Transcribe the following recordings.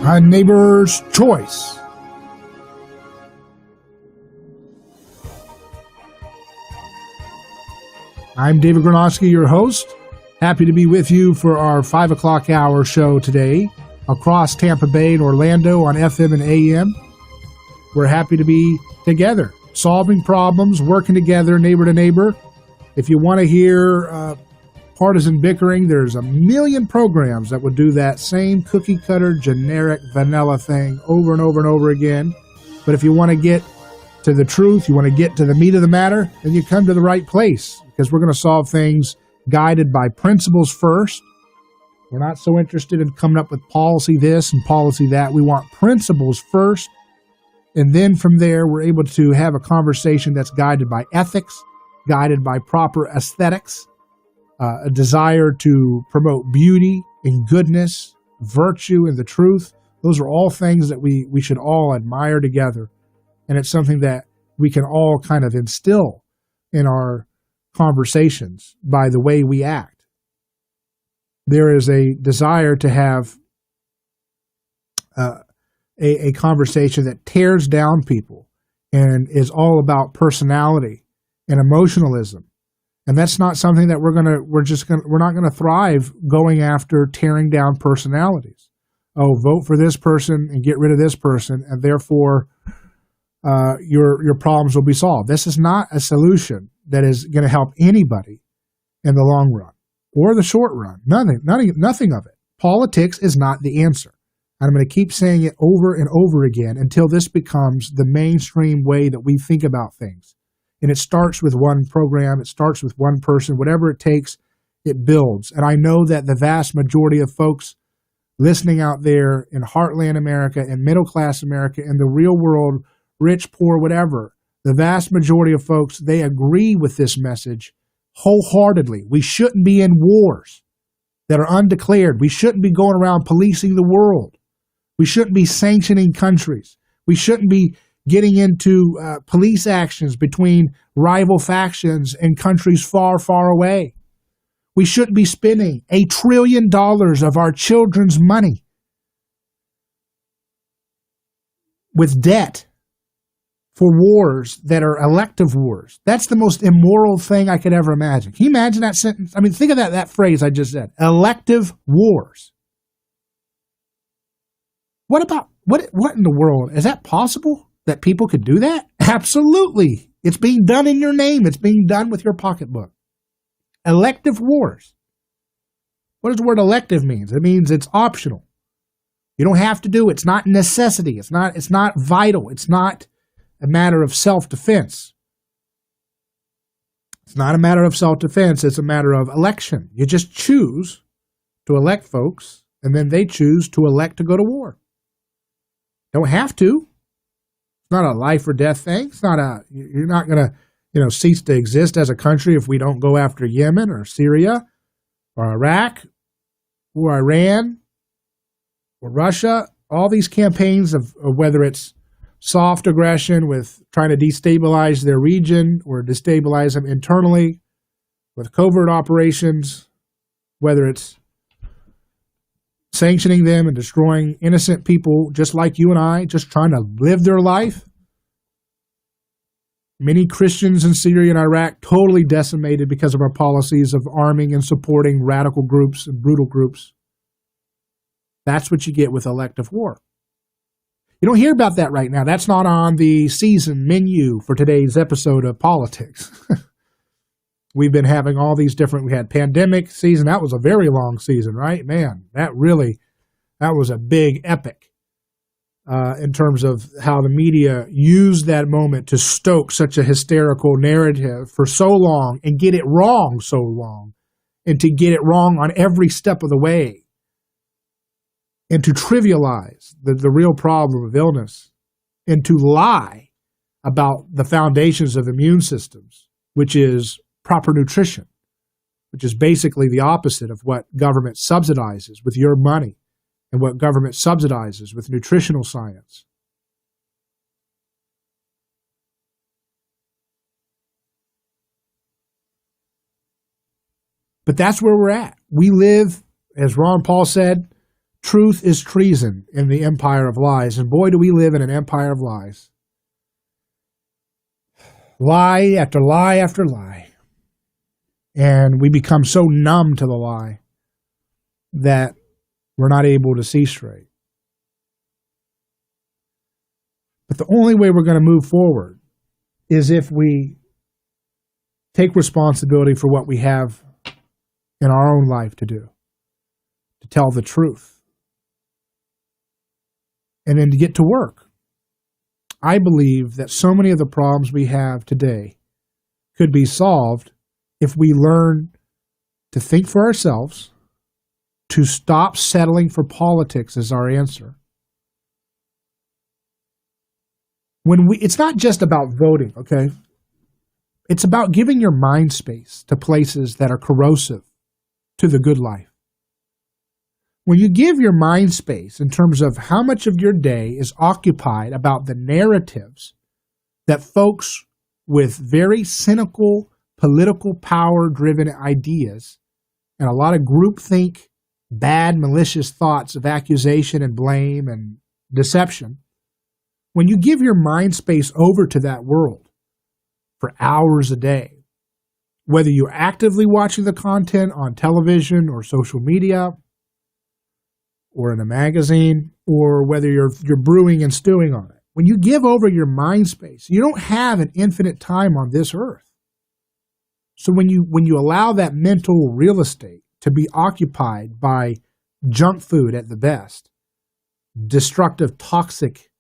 A Neighbor's Choice. I'm David Gornoski, your host. Happy to be with you for our 5 o'clock hour show today across Tampa Bay and Orlando on FM and AM. We're happy to be together, solving problems, working together, neighbor to neighbor. If you want to hear partisan bickering, there's a million programs that would do that same cookie cutter, generic, vanilla thing over and over and over again. But if you want to get to the truth, you want to get to the meat of the matter, then you come to the right place, because we're going to solve things guided by principles first. We're not so interested in coming up with policy this and policy that. We want principles first. And then from there, we're able to have a conversation that's guided by ethics, guided by proper aesthetics, a desire to promote beauty and goodness, virtue and the truth. Those are all things that we should all admire together. And it's something that we can all kind of instill in our conversations by the way we act. There is a desire to have a conversation that tears down people and is all about personality and emotionalism. And that's not something that we're not going to thrive going after tearing down personalities. Oh, vote for this person and get rid of this person, and therefore your problems will be solved. This is not a solution that is going to help anybody in the long run or the short run. Nothing of it. Politics is not the answer. And I'm going to keep saying it over and over again until this becomes the mainstream way that we think about things. And it starts with one program, it starts with one person, whatever it takes, it builds. And I know that the vast majority of folks listening out there in heartland America and middle-class America and the real world, rich, poor, whatever, the vast majority of folks, they agree with this message wholeheartedly. We shouldn't be in wars that are undeclared. We shouldn't be going around policing the world. We shouldn't be sanctioning countries. We shouldn't be getting into police actions between rival factions in countries far, far away. We shouldn't be spending $1 trillion of our children's money with debt for wars that are elective wars. That's the most immoral thing I could ever imagine. Can you imagine that sentence? I mean, think of that phrase I just said. Elective wars. What in the world? Is that possible? That people could do that? Absolutely. It's being done in your name. It's being done with your pocketbook. Elective wars. What does the word elective mean? It means it's optional. You don't have to do it. It's not necessity. It's not vital. It's not a matter of self-defense. It's not a matter of self-defense. It's a matter of election. You just choose to elect folks, and then they choose to elect to go to war. Don't have to. It's not a life or death thing. You're not going to, cease to exist as a country if we don't go after Yemen or Syria or Iraq or Iran or Russia. All these campaigns of whether it's soft aggression with trying to destabilize their region or destabilize them internally with covert operations, whether it's sanctioning them and destroying innocent people just like you and I, just trying to live their life. Many Christians in Syria and Iraq totally decimated because of our policies of arming and supporting radical groups and brutal groups. That's what you get with elective war. You don't hear about that right now. That's not on the season menu for today's episode of Politics. We've been having all these different, we had pandemic season. That was a very long season, right? Man, that was a big epic in terms of how the media used that moment to stoke such a hysterical narrative for so long and get it wrong so long, and to get it wrong on every step of the way, and to trivialize the real problem of illness, and to lie about the foundations of immune systems, which is proper nutrition, which is basically the opposite of what government subsidizes with your money and what government subsidizes with nutritional science. But that's where we're at. We live, as Ron Paul said, Truth is treason in the empire of lies. And boy, do we live in an empire of lies. Lie after lie after lie. And we become so numb to the lie that we're not able to see straight. But the only way we're going to move forward is if we take responsibility for what we have in our own life to do, to tell the truth, and then to get to work. I believe that so many of the problems we have today could be solved if we learn to think for ourselves, to stop settling for politics as our answer. It's not just about voting, okay? It's about giving your mind space to places that are corrosive to the good life. When you give your mind space in terms of how much of your day is occupied about the narratives that folks with very cynical, political power-driven ideas and a lot of groupthink, bad, malicious thoughts of accusation and blame and deception, when you give your mind space over to that world for hours a day, whether you're actively watching the content on television or social media or in a magazine, or whether you're brewing and stewing on it, when you give over your mind space, you don't have an infinite time on this earth. So when you allow that mental real estate to be occupied by junk food at the best, destructive, toxic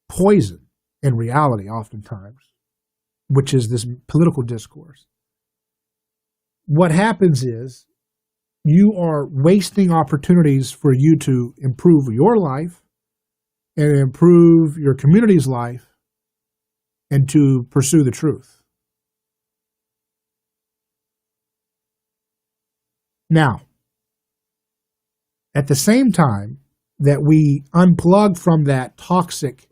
poison in reality oftentimes, which is this political discourse, what happens is you are wasting opportunities for you to improve your life and improve your community's life and to pursue the truth. Now, at the same time that we unplug from that toxic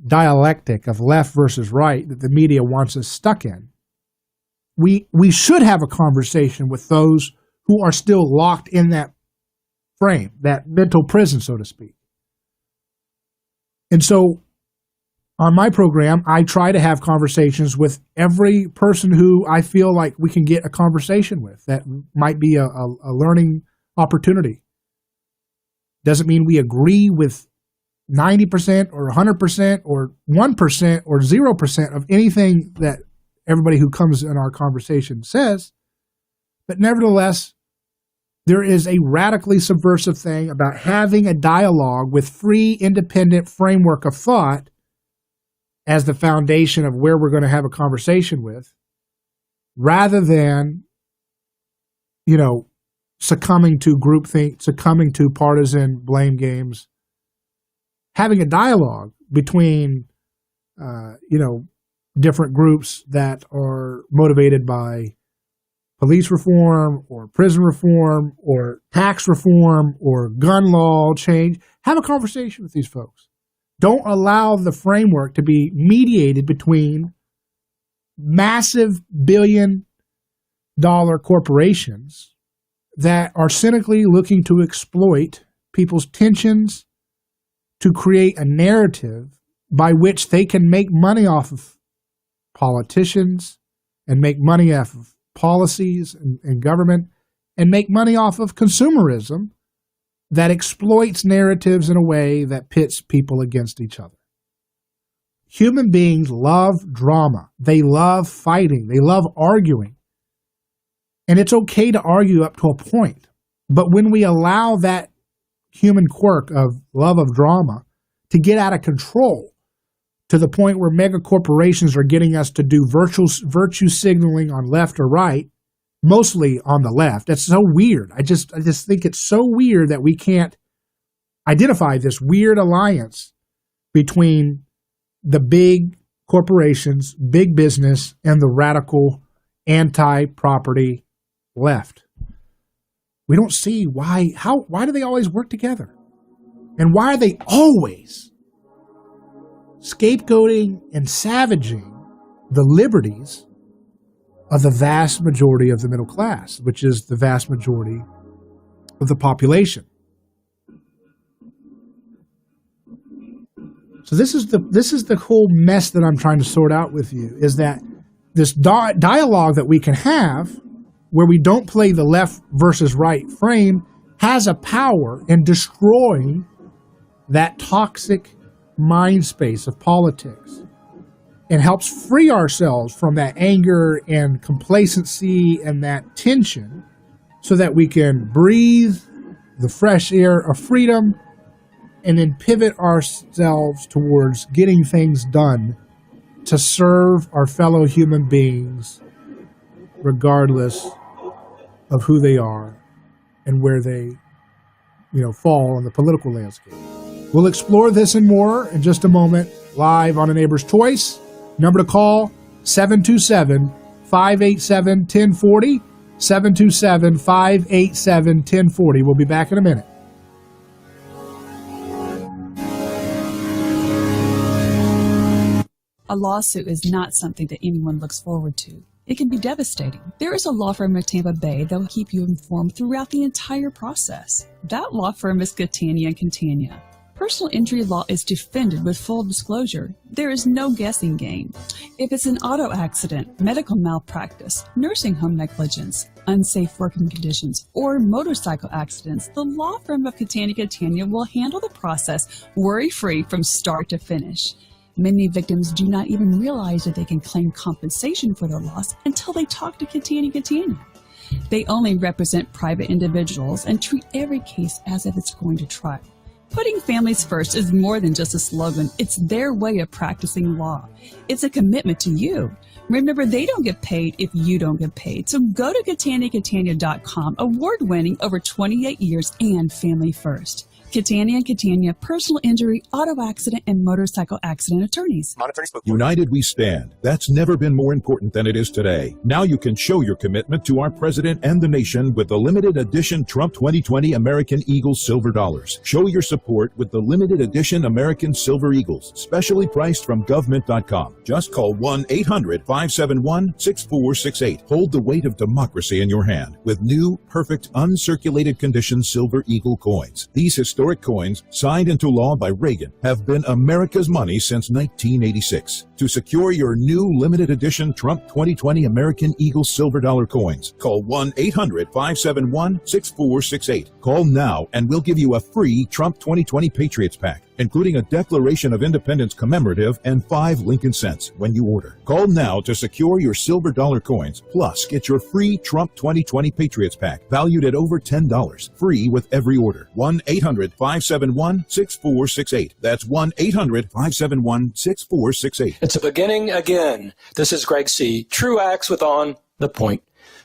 dialectic of left versus right that the media wants us stuck in, we should have a conversation with those who are still locked in that frame, that mental prison, so to speak. And so on my program, I try to have conversations with every person who I feel like we can get a conversation with that might be a learning opportunity. Doesn't mean we agree with 90% or 100% or 1% or 0% of anything that everybody who comes in our conversation says. But nevertheless, there is a radically subversive thing about having a dialogue with free, independent framework of thought as the foundation of where we're going to have a conversation with, rather than, succumbing to groupthink, succumbing to partisan blame games. Having a dialogue between, different groups that are motivated by police reform or prison reform or tax reform or gun law change. Have a conversation with these folks. Don't allow the framework to be mediated between massive billion-dollar corporations that are cynically looking to exploit people's tensions to create a narrative by which they can make money off of politicians and make money off of policies and government and make money off of consumerism that exploits narratives in a way that pits people against each other. Human beings love drama. They love fighting. They love arguing. And it's okay to argue up to a point. But when we allow that human quirk of love of drama to get out of control to the point where mega corporations are getting us to do virtue signaling on left or right, mostly on the left. That's so weird. I just think it's so weird that we can't identify this weird alliance between the big corporations, big business, and the radical anti-property left. We don't see why do they always work together? And why are they always scapegoating and savaging the liberties of the vast majority of the middle class, which is the vast majority of the population? So this is the whole mess that I'm trying to sort out with you, is that this dialogue that we can have where we don't play the left versus right frame has a power in destroying that toxic mind space of politics and helps free ourselves from that anger and complacency and that tension so that we can breathe the fresh air of freedom and then pivot ourselves towards getting things done to serve our fellow human beings regardless of who they are and where they, fall on the political landscape. We'll explore this and more in just a moment, live on A Neighbor's Choice. Number to call, 727-587-1040, 727-587-1040. We'll be back in a minute. A lawsuit is not something that anyone looks forward to. It can be devastating. There is a law firm in Tampa Bay that will keep you informed throughout the entire process. That law firm is Catania & Catania. Personal injury law is defended with full disclosure. There is no guessing game. If it's an auto accident, medical malpractice, nursing home negligence, unsafe working conditions, or motorcycle accidents, the law firm of Catania & Catania will handle the process worry-free from start to finish. Many victims do not even realize that they can claim compensation for their loss until they talk to Catania & Catania. They only represent private individuals and treat every case as if it's going to trial. Putting families first is more than just a slogan. It's their way of practicing law. It's a commitment to you. Remember, they don't get paid if you don't get paid. So go to CataniaCatania.com, award-winning over 28 years and family first. Catania & Catania, personal injury, auto accident, and motorcycle accident attorneys. United we stand. That's never been more important than it is today. Now you can show your commitment to our president and the nation with the limited edition Trump 2020 American Eagle Silver Dollars. Show your support with the limited edition American Silver Eagles, specially priced from government.com. Just call 1-800-571-6468. Hold the weight of democracy in your hand with new, perfect, uncirculated condition Silver Eagle coins. These historic coins, signed into law by Reagan, have been America's money since 1986. To secure your new limited edition Trump 2020 American Eagle Silver Dollar coins, call 1-800-571-6468. Call now and we'll give you a free Trump 2020 Patriots Pack, including a Declaration of Independence commemorative and 5 Lincoln cents when you order. Call now to secure your silver dollar coins, plus get your free Trump 2020 Patriots Pack, valued at over $10, free with every order. 1-800-571-6468. That's 1-800-571-6468. It's a beginning again. This is Greg C. True Acts with On the Point.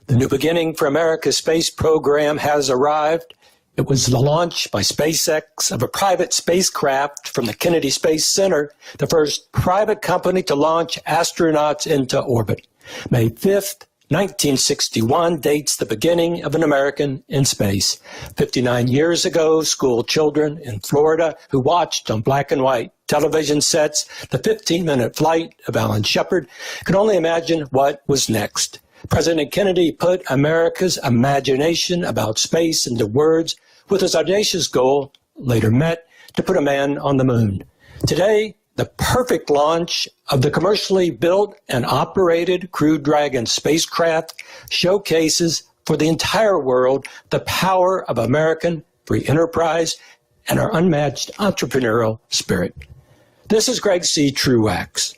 The new beginning for America's space program has arrived. It was the launch by SpaceX of a private spacecraft from the Kennedy Space Center, the first private company to launch astronauts into orbit. May 5th, 1961 dates the beginning of an American in space. 59 years ago, school children in Florida who watched on black and white television sets the 15-minute flight of Alan Shepard could only imagine what was next. President Kennedy put America's imagination about space into words with his audacious goal, later met, to put a man on the moon. Today, the perfect launch of the commercially built and operated Crew Dragon spacecraft showcases for the entire world the power of American free enterprise and our unmatched entrepreneurial spirit. This is Greg C. Truax.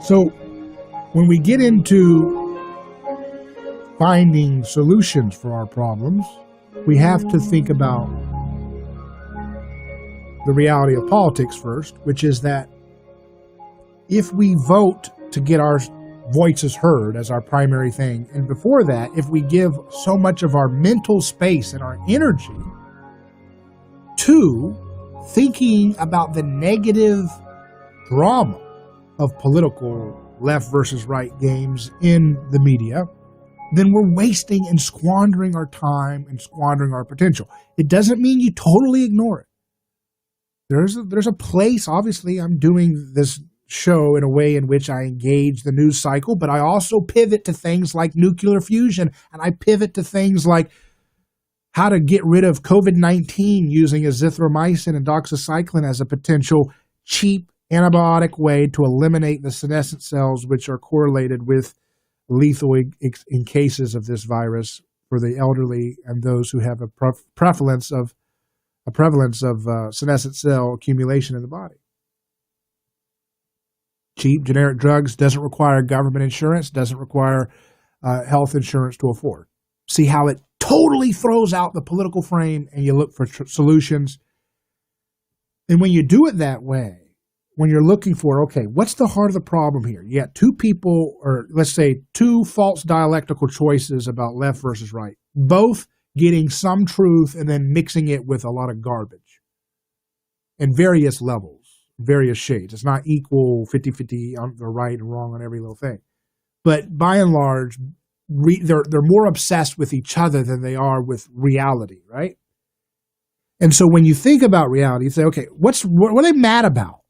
So when we get into finding solutions for our problems, we have to think about the reality of politics first, which is that if we vote to get our voices heard as our primary thing. And before that, if we give so much of our mental space and our energy to thinking about the negative drama of political left versus right games in the media, then we're wasting and squandering our time and squandering our potential. It doesn't mean you totally ignore it. There's a place, obviously, I'm doing this show in a way in which I engage the news cycle, but I also pivot to things like nuclear fusion, and I pivot to things like how to get rid of COVID-19 using azithromycin and doxycycline as a potential cheap antibiotic way to eliminate the senescent cells, which are correlated with lethal in cases of this virus for the elderly and those who have a prevalence of senescent cell accumulation in the body. Cheap generic drugs, doesn't require government insurance, doesn't require health insurance to afford. See how it totally throws out the political frame, and you look for solutions. And when you do it that way, when you're looking for, okay, what's the heart of the problem here? You got two people, or let's say two false dialectical choices about left versus right, both getting some truth and then mixing it with a lot of garbage in various levels, various shades. It's not equal 50-50 on the right and wrong on every little thing. But by and large, they're more obsessed with each other than they are with reality, right? And so when you think about reality, you say, okay, what are they mad about?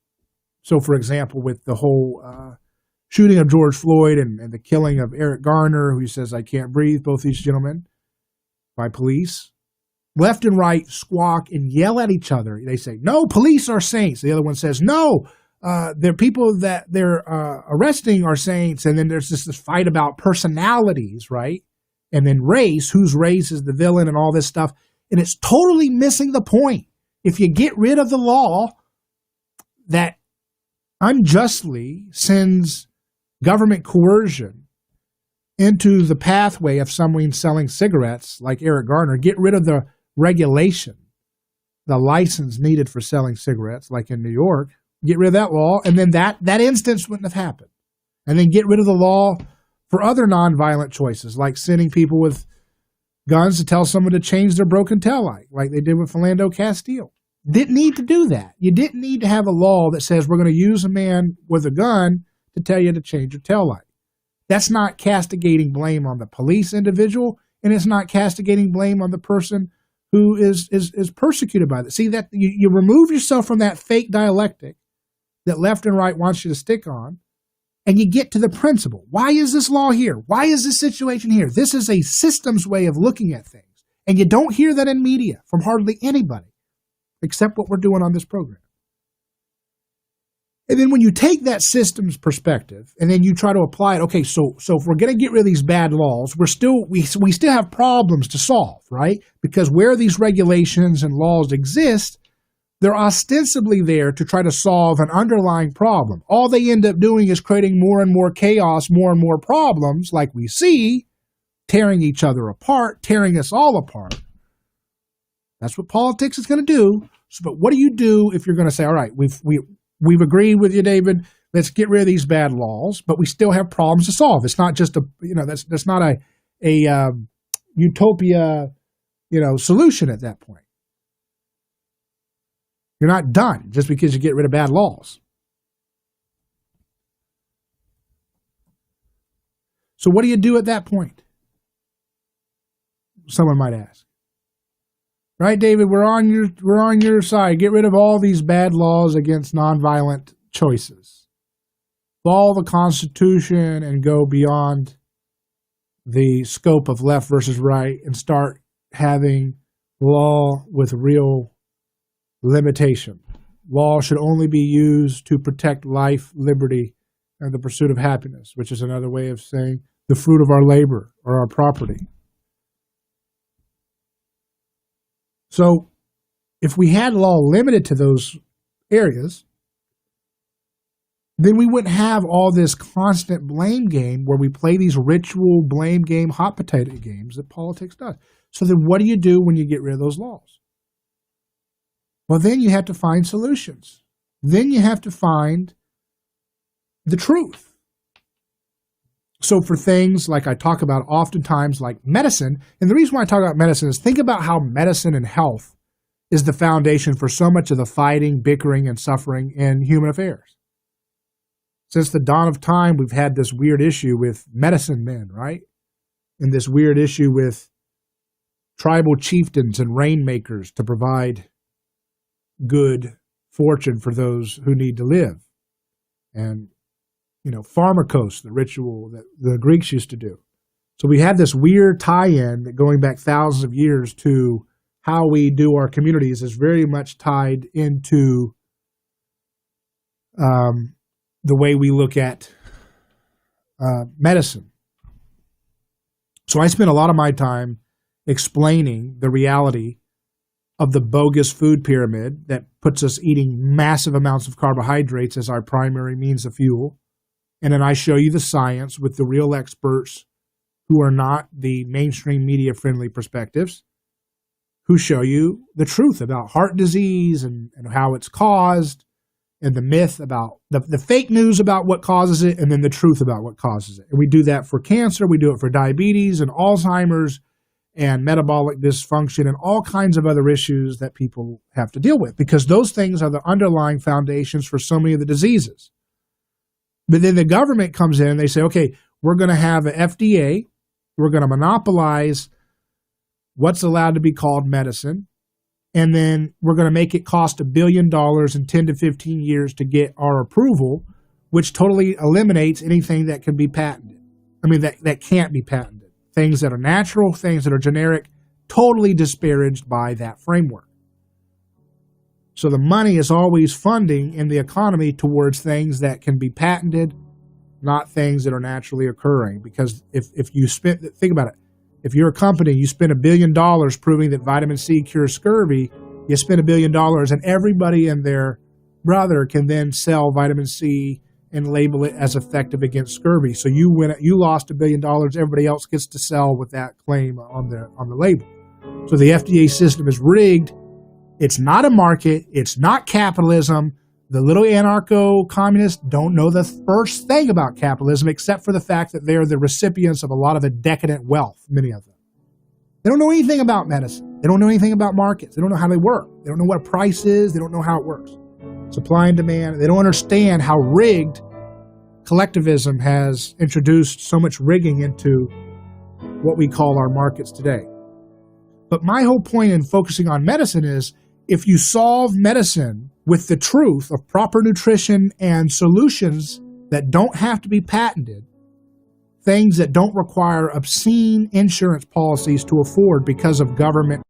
So, for example, with the whole shooting of George Floyd and the killing of Eric Garner, who says, I can't breathe, both these gentlemen, by police, left and right squawk and yell at each other. They say, no, police are saints. The other one says, no, the people that they're arresting are saints. And then there's this fight about personalities, right? And then race, whose race is the villain and all this stuff. And it's totally missing the point. If you get rid of the law that unjustly sends government coercion into the pathway of someone selling cigarettes like Eric Garner, get rid of the regulation, the license needed for selling cigarettes like in New York, get rid of that law, and then that instance wouldn't have happened. And then get rid of the law for other nonviolent choices, like sending people with guns to tell someone to change their broken taillight, like they did with Philando Castile. Didn't need to do that. You didn't need to have a law that says we're going to use a man with a gun to tell you to change your taillight. That's not castigating blame on the police individual, and it's not castigating blame on the person who is persecuted by this. See, that you remove yourself from that fake dialectic that left and right wants you to stick on, and you get to the principle. Why is this law here? Why is this situation here? This is a systems way of looking at things, and you don't hear that in media from hardly anybody, except what we're doing on this program. And then when you take that systems perspective and then you try to apply it, okay, so if we're going to get rid of these bad laws, we still have problems to solve, right? Because where these regulations and laws exist, they're ostensibly there to try to solve an underlying problem. All they end up doing is creating more and more chaos, more and more problems, like we see, tearing each other apart, tearing us all apart. That's what politics is going to do. So, but what do you do if you're going to say, all right, we've agreed with you, David, let's get rid of these bad laws, but we still have problems to solve. It's not just that's not a utopia, solution at that point. You're not done just because you get rid of bad laws. So what do you do at that point? Someone might ask. Right, David, we're on your side. Get rid of all these bad laws against nonviolent choices. Follow the Constitution and go beyond the scope of left versus right and start having law with real limitation. Law should only be used to protect life, liberty, and the pursuit of happiness, which is another way of saying the fruit of our labor or our property. So if we had law limited to those areas, then we wouldn't have all this constant blame game where we play these ritual blame game, hot potato games that politics does. So then what do you do when you get rid of those laws? Well, then you have to find solutions. Then you have to find the truth. So for things like I talk about oftentimes like medicine, and the reason why I talk about medicine is think about how medicine and health is the foundation for so much of the fighting, bickering, and suffering in human affairs. Since the dawn of time, we've had this weird issue with medicine men, right? And this weird issue with tribal chieftains and rainmakers to provide good fortune for those who need to live. And, pharmakos, the ritual that the Greeks used to do. So we have this weird tie-in that going back thousands of years to how we do our communities is very much tied into the way we look at medicine. So I spend a lot of my time explaining the reality of the bogus food pyramid that puts us eating massive amounts of carbohydrates as our primary means of fuel. And then I show you the science with the real experts who are not the mainstream media-friendly perspectives, who show you the truth about heart disease and how it's caused, and the myth about the fake news about what causes it, and then the truth about what causes it. And we do that for cancer, we do it for diabetes and Alzheimer's and metabolic dysfunction and all kinds of other issues that people have to deal with, because those things are the underlying foundations for so many of the diseases. But then the government comes in and they say, okay, we're going to have an FDA, we're going to monopolize what's allowed to be called medicine, and then we're going to make it cost $1 billion in 10 to 15 years to get our approval, which totally eliminates anything that can be patented. That can't be patented. Things that are natural, things that are generic, totally disparaged by that framework. So the money is always funding in the economy towards things that can be patented, not things that are naturally occurring. Because if you think about it, if you're a company, you spend $1 billion proving that vitamin C cures scurvy, you spend $1 billion and everybody and their brother can then sell vitamin C and label it as effective against scurvy. So you lost $1 billion, everybody else gets to sell with that claim on the label. So the FDA system is rigged. It's not a market. It's not capitalism. The little anarcho-communists don't know the first thing about capitalism except for the fact that they are the recipients of a lot of the decadent wealth, many of them. They don't know anything about medicine. They don't know anything about markets. They don't know how they work. They don't know what a price is. They don't know how it works. Supply and demand. They don't understand how rigged collectivism has introduced so much rigging into what we call our markets today. But my whole point in focusing on medicine is if you solve medicine with the truth of proper nutrition and solutions that don't have to be patented, things that don't require obscene insurance policies to afford because of government